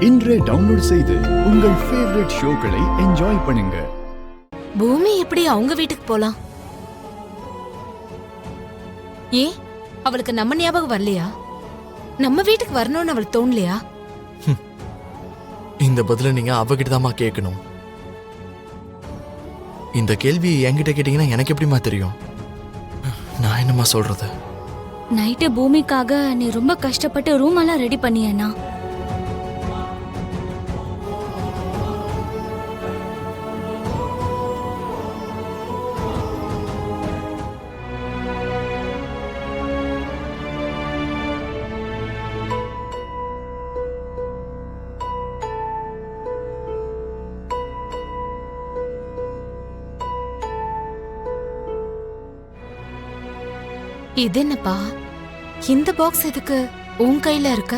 இன்றே டவுன்லோட் செய்து உங்கள் ஃபேவரட் ஷோக்களை என்ஜாய் பண்ணுங்க. பூமி எப்படி அவங்க வீட்டுக்கு போலாம்? ஏன் அவளுக்கு நம்ம ஞாபகம் வரலையா? நம்ம வீட்டுக்கு வரணும்னு அவளுக்கு தோணலையா? இந்த பதில நீங்க அவகிட்ட தாமா கேட்கணும். இந்த கேள்வி என்கிட்ட கேட்டீங்கன்னா எனக்கு எப்படிமா தெரியும்? நான் என்னமா சொல்றது? நைட்டு பூமிக்காக நீ ரொம்ப கஷ்டப்பட்டு ரூம் எல்லாம் ரெடி பண்ணியண்ணா. இது என்னப்பா, இந்த பாக்ஸ் எதுக்கு உன் கையில இருக்க?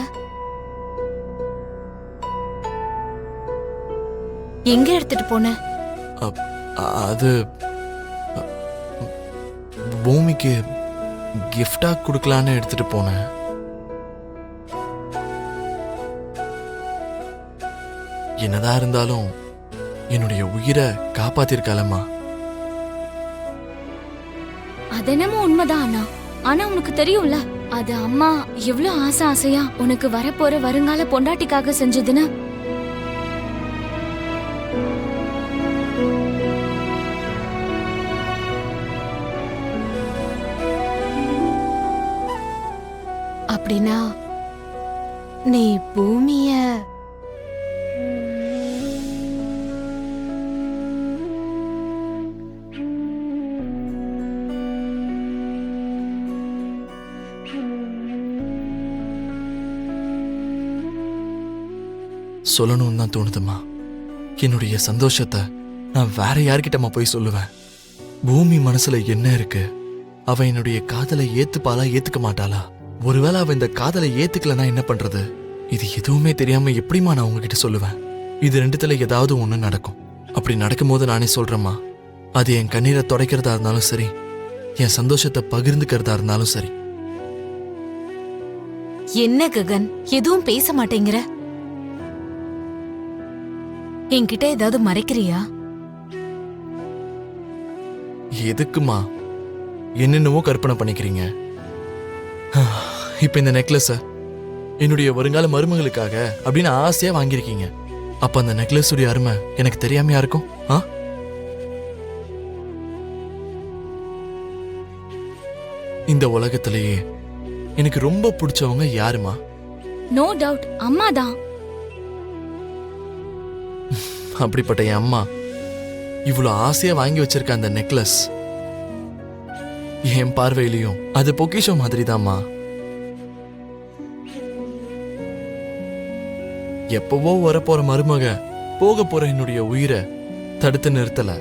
எங்க எடுத்துட்டு போன? அது பூமிக்கு கிஃப்டா கொடுக்கலான்னு எடுத்துட்டு போனேன். என்னதான் இருந்தாலும் என்னுடைய உயிரை காப்பாத்திருக்காளம்மா. அதென்னமோ உண்மைதான் அண்ணா. ஆனா உனக்கு தெரியும்ல, அது அம்மா எவ்வளவு ஆசையா உனக்கு வரப்போற வருங்கால பொண்டாட்டிக்காக செஞ்சதுன்னு. அப்படின்னா நீ பூமிய சொல்லணும்னு தான் தோணுதுமா. என்னுடைய சந்தோஷத்தை நான் வேற யார்கிட்டமா போய் சொல்லுவேன்? பூமி மனசுல என்ன இருக்கு? அவ என்னுடைய காதலை ஏத்துப்பாளா ஏத்துக்க மாட்டாளா? ஒருவேளை அவ இந்த காதலை ஏத்துக்கலன்னா என்ன பண்றது? இது எதுவுமே தெரியாம எப்படிமா நான் உங்ககிட்ட சொல்லுவேன்? இது ரெண்டுத்துல ஏதாவது ஒண்ணு நடக்கும். அப்படி நடக்கும்போது நானே சொல்றேம்மா, அது என் கண்ணீரை துடைக்கிறதா இருந்தாலும் சரி, என் சந்தோஷத்தை பகிர்ந்துக்கிறதா இருந்தாலும் சரி. என்ன ககன், எதுவும் பேச மாட்டேங்கிற? என்கிட்ட ஏதாவது மறைக்கிறியா? எதுக்குமா என்னென்னவோ கற்பனை பண்ணிக்கிறீங்க? இப்ப இந்த நெக்லஸ என்னுடைய வருங்கால மருமகளுக்காக அப்படின்னு ஆசையா வாங்கியிருக்கீங்க. அப்ப அந்த நெக்லஸ் உடைய அருமை எனக்கு தெரியாமையா இருக்கும்? இந்த உலகத்திலேயே எனக்கு ரொம்ப பிடிச்சவங்க யாருமா? நோ டவுட் அம்மாதான். அப்படிப்பட்ட என் அம்மா இவ்வளவு ஆசையா வாங்கி வச்சிருக்க அந்த நெக்லஸ் என் பார்வையிலையும் அது பொக்கிஷம் மாதிரி தான்மா. எப்பவோ வரப்போற மருமக போக போற என்னுடைய உயிரை தடுத்து நிறுத்தல.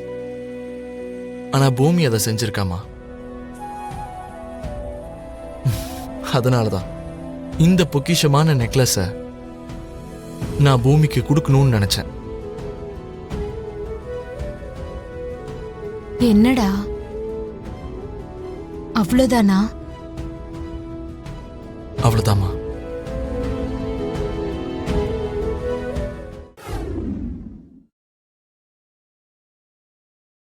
ஆனா பூமி அதை செஞ்சிருக்காமா. அதனாலதான் இந்த பொக்கிஷமான நெக்லஸ நான் பூமிக்கு கொடுக்கணும்னு நினைச்சேன். என்னடா அவ்வளவுதானா? அவ்வளவுதாமா.